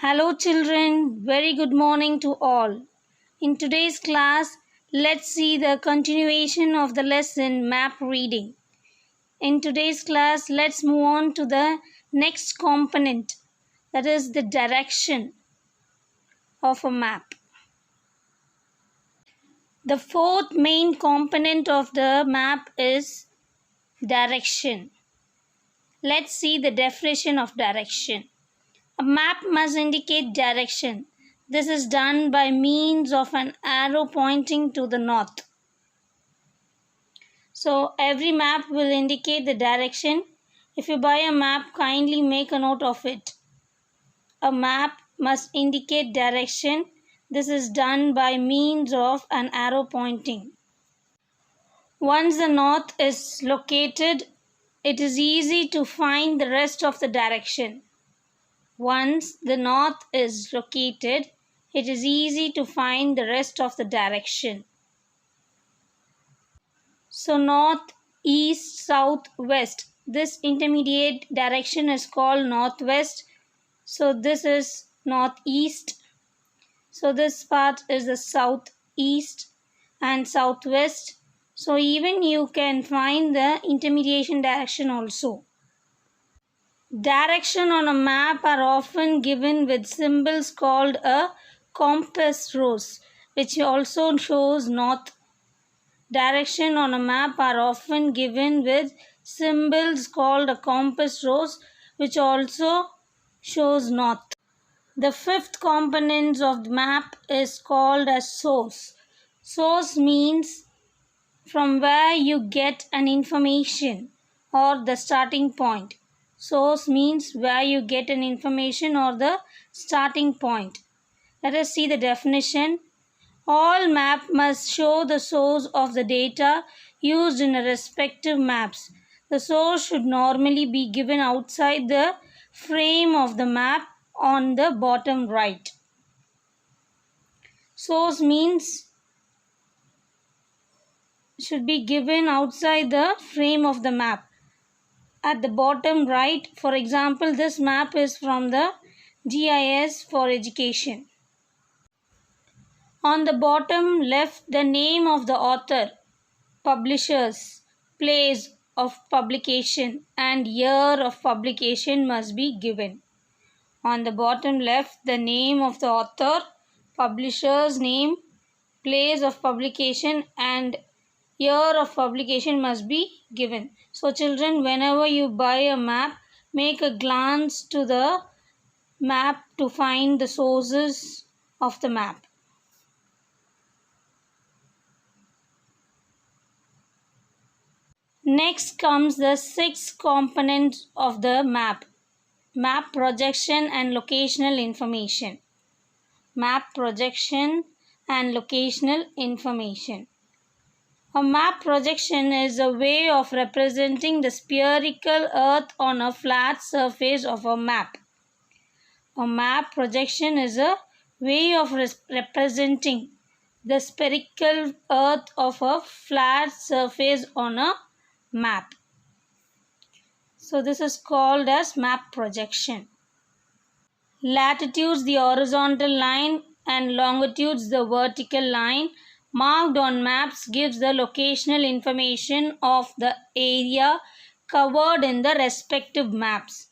Hello children, very good morning to all. In today's class, let's see the continuation of the lesson map reading. In today's class, let's move on to the next component, that is the direction of a map. The fourth main component of the map is direction. Let's see the definition of direction. A map must indicate direction. This is done by means of an arrow pointing to the north. So every map will indicate the direction. If you buy a map, kindly make a note of it. A map must indicate direction. This is done by means of an arrow pointing. Once the north is located, it is easy to find the rest of the direction. Once the north is located, it is easy to find the rest of the direction. So north, east, south, west. This intermediate direction is called northwest. So this is northeast. So this part is the southeast and southwest. So even you can find the intermediation direction also. Direction on a map are often given with symbols called a compass rose, which also shows north. Direction on a map are often given with symbols called a compass rose, which also shows north. The fifth component of the map is called a source. Source means from where you get an information or the starting point. Source means where you get an information or the starting point. Let us see the definition. All map must show the source of the data used in the respective maps. The source should normally be given outside the frame of the map on the bottom right. Source means should be given outside the frame of the map. At the bottom right, for example, this map is from the GIS for education. On the bottom left, the name of the author, publishers, place of publication and year of publication must be given. On the bottom left, the name of the author, publisher's name, place of publication and year of publication must be given. So children, whenever you buy a map, make a glance to the map to find the sources of the map. Next comes the sixth component of the map. Map projection and locational information. Map projection and locational information. A map projection is a way of representing the spherical earth on a flat surface of a map. A map projection is a way of representing the spherical earth of a flat surface on a map. So this is called as map projection. Latitudes the horizontal line and longitudes the vertical line marked on maps gives the locational information of the area covered in the respective maps.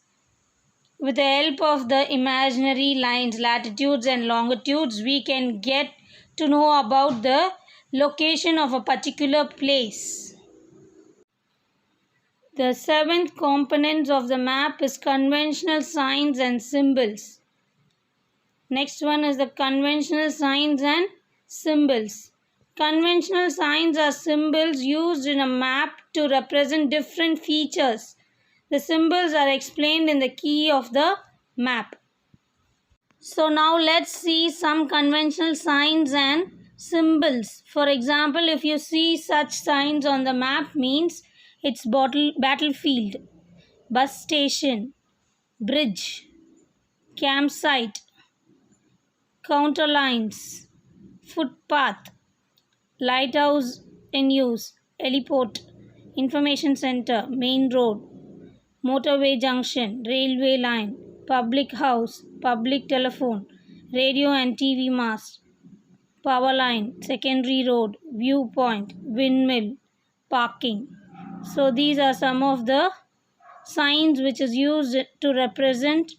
With the help of the imaginary lines, latitudes and longitudes, we can get to know about the location of a particular place. The seventh component of the map is conventional signs and symbols. Next one is the conventional signs and symbols. Conventional signs are symbols used in a map to represent different features. The symbols are explained in the key of the map. So now let's see some conventional signs and symbols. For example, if you see such signs on the map, means it's battlefield, bus station, bridge, campsite, counter lines, footpath, lighthouse in use, heliport, information center, main road, motorway junction, railway line, public house, public telephone, radio and TV mast, power line, secondary road, viewpoint, windmill, parking. So these are some of the signs which is used to represent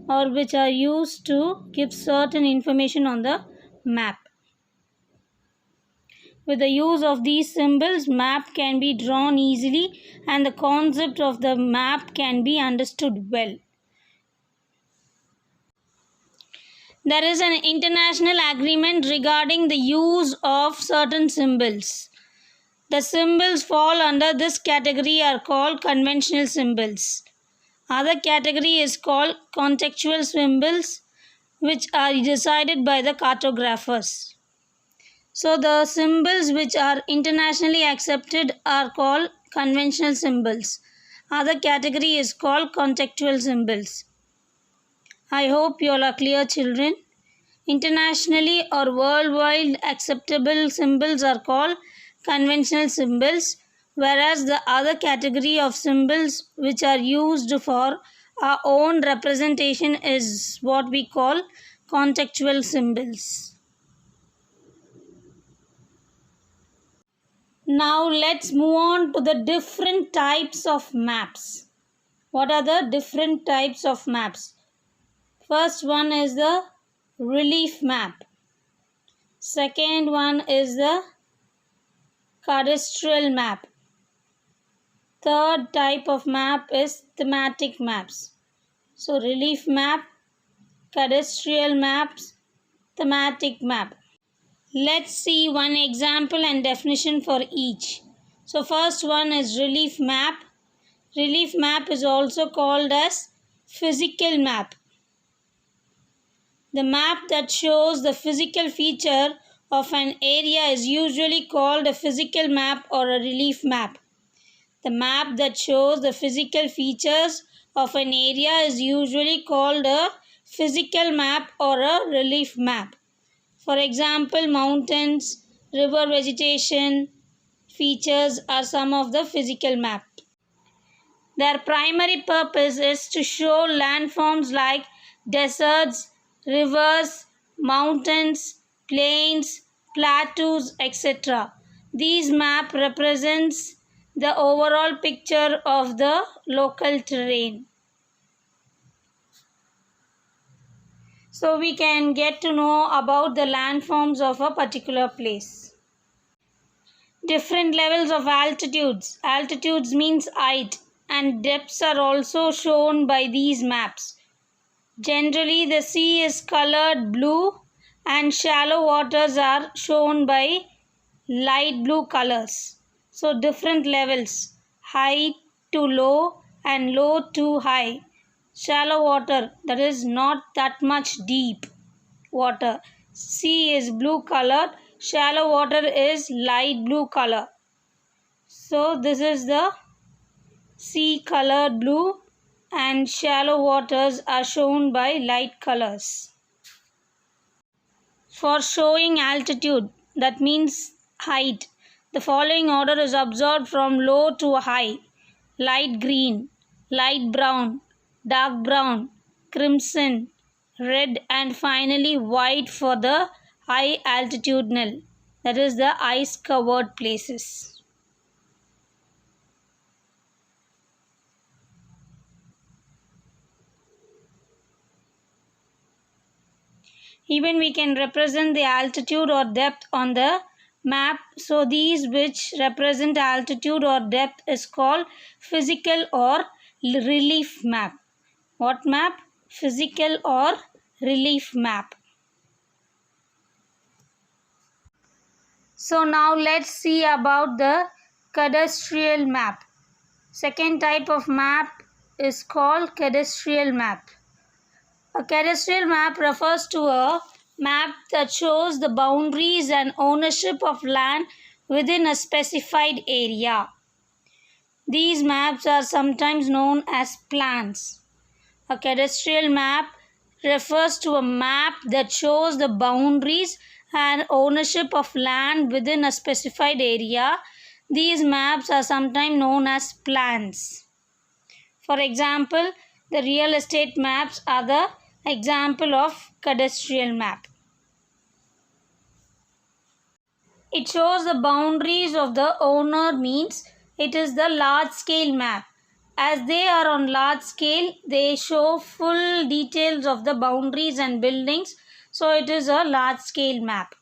or which are used to give certain information on the map. With the use of these symbols, map can be drawn easily and the concept of the map can be understood well. There is an international agreement regarding the use of certain symbols. The symbols fall under this category are called conventional symbols. Other category is called contextual symbols, which are decided by the cartographers. So the symbols which are internationally accepted are called conventional symbols. Other category is called contextual symbols. I hope you all are clear, children. Internationally or worldwide acceptable symbols are called conventional symbols, whereas the other category of symbols which are used for our own representation is what we call contextual symbols. Now let's move on to the different types of maps. What are the different types of maps? First one is the relief map. Second one is the cadastral map. Third type of map is thematic maps. So relief map, cadastral maps, thematic map. Let's see one example and definition for each. So first one is relief map. Relief map is also called as physical map. The map that shows the physical feature of an area is usually called a physical map or a relief map. The map that shows the physical features of an area is usually called a physical map or a relief map. For example, mountains, river vegetation features are some of the physical maps. Their primary purpose is to show landforms like deserts, rivers, mountains, plains, plateaus, etc. These maps represents the overall picture of the local terrain. So we can get to know about the landforms of a particular place. Different levels of altitudes. Altitudes means height, and depths are also shown by these maps. Generally, the sea is colored blue and shallow waters are shown by light blue colors. So different levels, high to low and low to high. Shallow water, that is not that much deep water. Sea is blue colored, shallow water is light blue color. So this is the sea colored blue and shallow waters are shown by light colors. For showing altitude, that means height, the following order is observed from low to high: light green, light brown, dark brown, crimson, red, and finally white for the high altitudinal, that is the ice covered places. Even we can represent the altitude or depth on the map. So these which represent altitude or depth is called physical or relief map. What map? Physical or relief map. So now let's see about the cadastral map. Second type of map is called cadastral map. A cadastral map refers to a map that shows the boundaries and ownership of land within a specified area. These maps are sometimes known as plans. A cadastral map refers to a map that shows the boundaries and ownership of land within a specified area. These maps are sometimes known as plans. For example, The real estate maps are the example of cadastral map. It shows the boundaries of the owner, means it is the large scale map. As they are on large scale, they show full details of the boundaries and buildings. So it is a large scale map.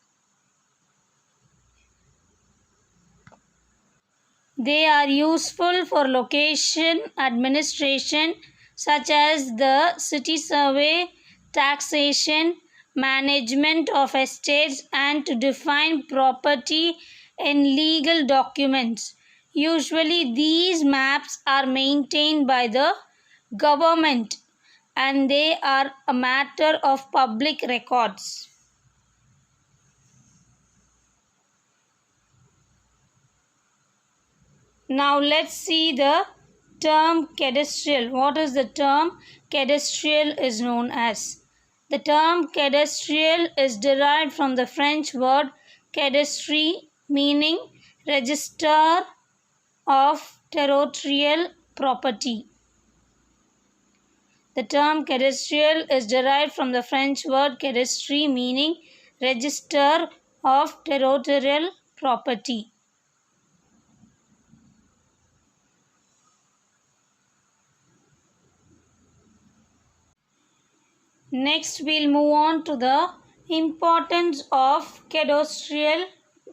They are useful for location administration such as the city survey, taxation, management of estates, and to define property in legal documents. Usually these maps are maintained by the government and they are a matter of public records. Now let's see the term cadastral. What is the term cadastral is known as? The term cadastral is derived from the French word cadastre, meaning register of territorial property. The term cadastral is derived from the French word cadastre, meaning register of territorial property. Next, we'll move on to the importance of cadastral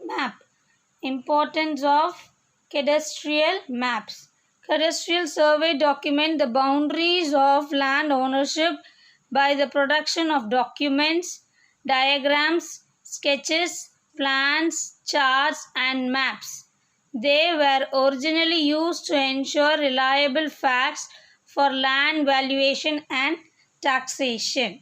map. Importance of cadastral maps. Cadastral survey document the boundaries of land ownership by the production of documents, diagrams, sketches, plans, charts, and maps. They were originally used to ensure reliable facts for land valuation and taxation.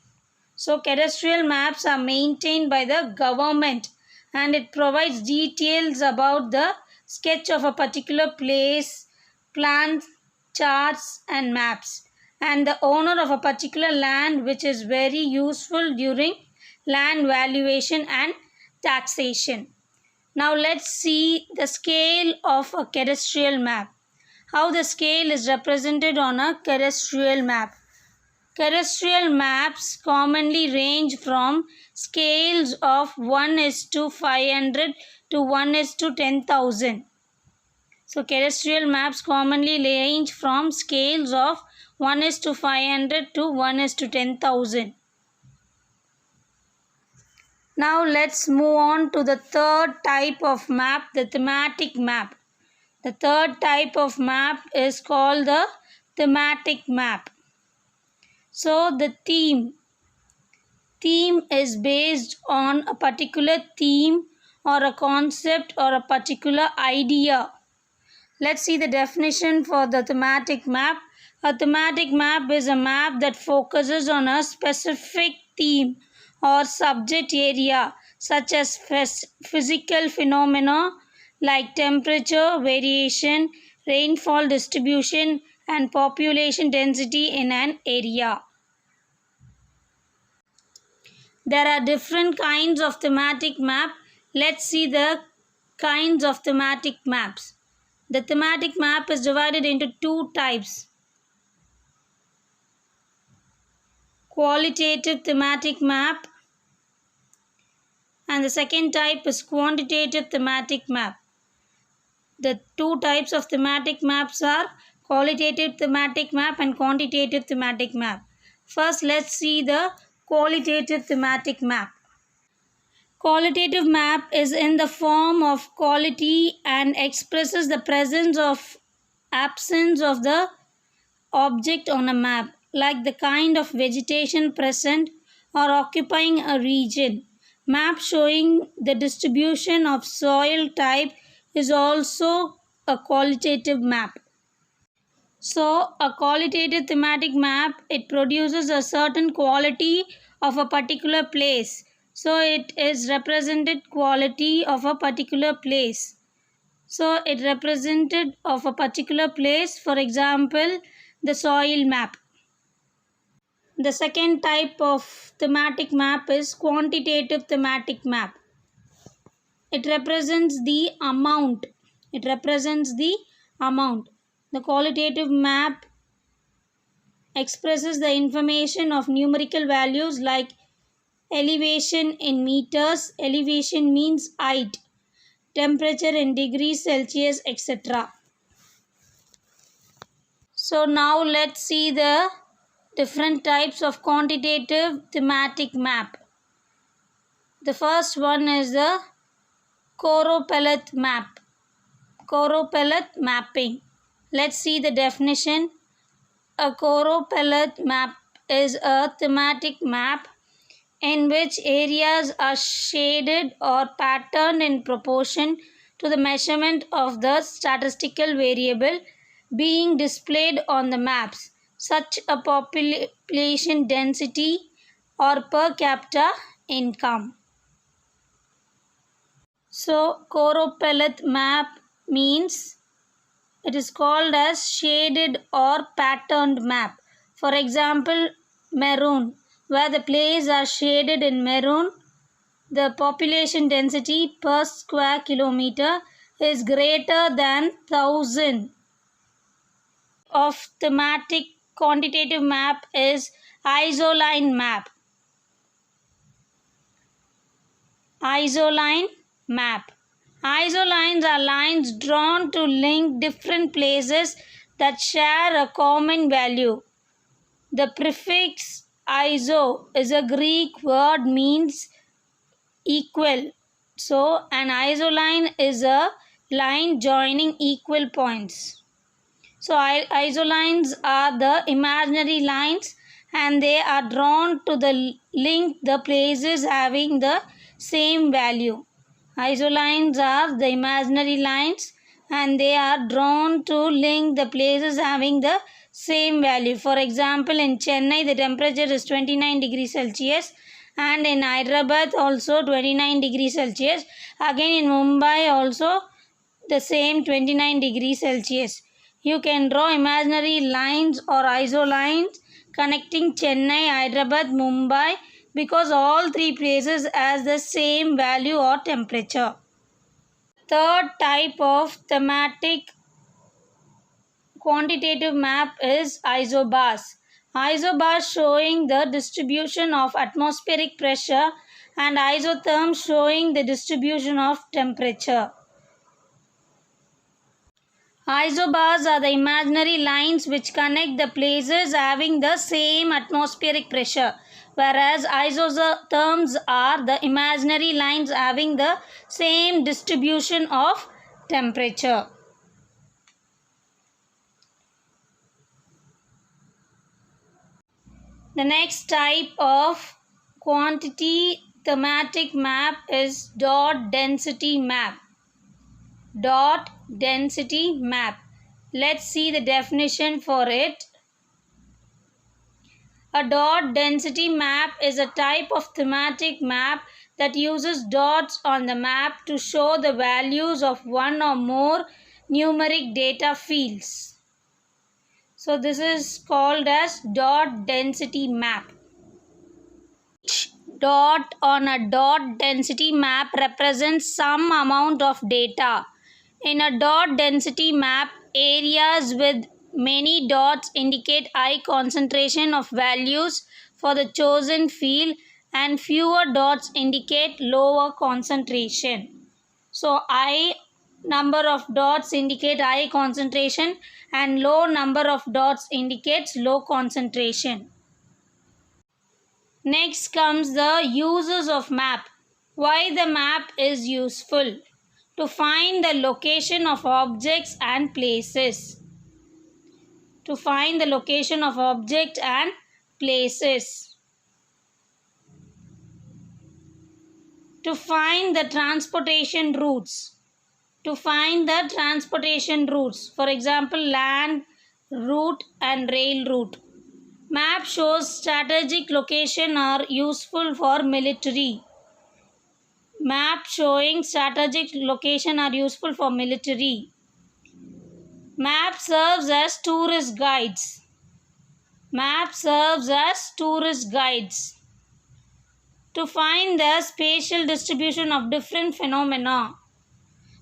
So cadastral maps are maintained by the government and it provides details about the sketch of a particular place, plans, charts and maps, and the owner of a particular land, which is very useful during land valuation and taxation. Now let's see the scale of a cadastral map. How the scale is represented on a cadastral map. Cadastral maps commonly range from scales of 1:500 to 1:10,000. So cadastral maps commonly range from scales of 1:500 to 1:10,000. Now let's move on to the third type of map, the thematic map. The third type of map is called the thematic map. So the theme is based on a particular theme or a concept or a particular idea. Let's see the definition for the thematic map. A thematic map is a map that focuses on a specific theme or subject area such as physical phenomena like temperature variation, rainfall distribution, and population density in an area. There are different kinds of thematic map. Let's see the kinds of thematic maps. The thematic map is divided into two types. Qualitative thematic map and the second type is quantitative thematic map. The two types of thematic maps are qualitative thematic map and quantitative thematic map. First, let's see the qualitative thematic map. Qualitative map is in the form of quality and expresses the presence or absence of the object on a map, like the kind of vegetation present or occupying a region. Map showing the distribution of soil type is also a qualitative map. So a qualitative thematic map, it produces a certain quality of a particular place. So it is represented quality of a particular place. So it represented of a particular place, for example, the soil map. The second type of thematic map is quantitative thematic map. It represents the amount. It represents the amount. The qualitative map expresses the information of numerical values like elevation in meters. Elevation means height, temperature in degrees Celsius, etc. So now let's see the different types of quantitative thematic map. The first one is the Koropellet map. Koropellet mapping. Let's see the definition. A Koropellet map is a thematic map in which areas are shaded or patterned in proportion to the measurement of the statistical variable being displayed on the maps, such as population density or per capita income. So, Koropellet map means it is called as shaded or patterned map. For example, maroon, where the places are shaded in maroon, the population density per square kilometer is greater than 1000. Of thematic quantitative map is isoline map. Isoline map. Isolines are lines drawn to link different places that share a common value. The prefix iso is a Greek word means equal. So, an isoline is a line joining equal points. So, isolines are the imaginary lines and they are drawn to the link the places having the same value. Isolines are the imaginary lines and they are drawn to link the places having the same value. For example, in Chennai the temperature is 29 degrees Celsius and in Hyderabad also 29 degrees Celsius. Again in Mumbai also the same 29 degrees Celsius. You can draw imaginary lines or isolines connecting Chennai, Hyderabad, Mumbai because all three places has the same value or temperature. Third type of thematic quantitative map is isobars. Isobars showing the distribution of atmospheric pressure and isotherms showing the distribution of temperature. Isobars are the imaginary lines which connect the places having the same atmospheric pressure, whereas isotherms are the imaginary lines having the same distribution of temperature. The next type of quantity thematic map is dot density map. Dot density map. Let's see the definition for it. A dot density map is a type of thematic map that uses dots on the map to show the values of one or more numeric data fields. So this is called as dot density map. Each dot on a dot density map represents some amount of data. In a dot density map, areas with many dots indicate high concentration of values for the chosen field and fewer dots indicate lower concentration. So, high number of dots indicate high concentration and low number of dots indicates low concentration. Next comes the uses of map. Why the map is useful? To find the location of objects and places. To find the location of objects and places. To find the transportation routes. To find the transportation routes. For example, land route and rail route. Map shows strategic location are useful for military. Map showing strategic location are useful for military. Map serves as tourist guides. Map serves as tourist guides. To find the spatial distribution of different phenomena.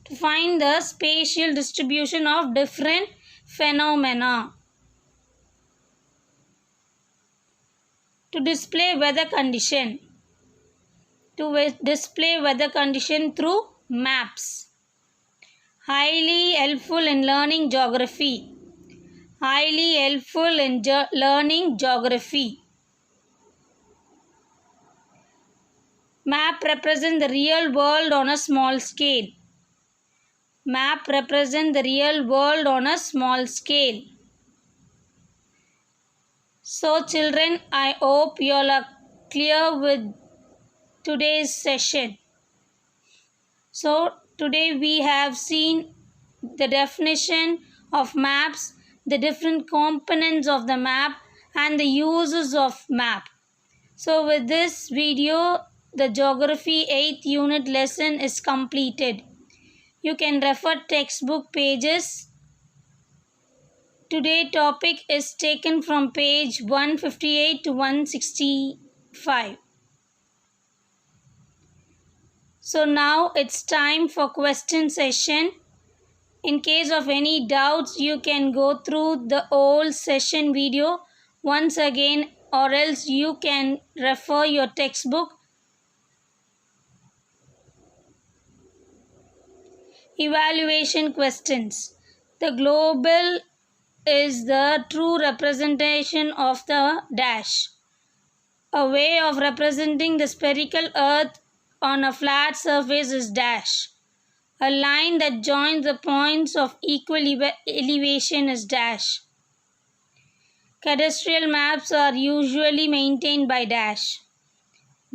To find the spatial distribution of different phenomena. To display weather condition. To display weather condition through maps. Highly helpful in learning geography. Highly helpful in learning geography. Map represents the real world on a small scale. Map represents the real world on a small scale. So children, I hope you all are clear with today's session. So today we have seen the definition of maps, the different components of the map, and the uses of map. So with this video, the Geography 8th unit lesson is completed. You can refer textbook pages. Today's topic is taken from page 158 to 165. So now it's time for question session. In case of any doubts, you can go through the whole session video once again, or else you can refer your textbook. Evaluation questions. The global is the true representation of the dash. A way of representing the spherical earth on a flat surface is dash. A line that joins the points of equal elevation is dash. Cadastral maps are usually maintained by dash.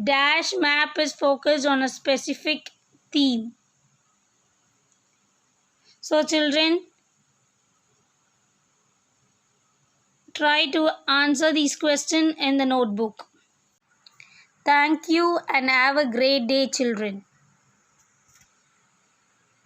Dash map is focused on a specific theme. So children, try to answer these questions in the notebook. Thank you and have a great day, children.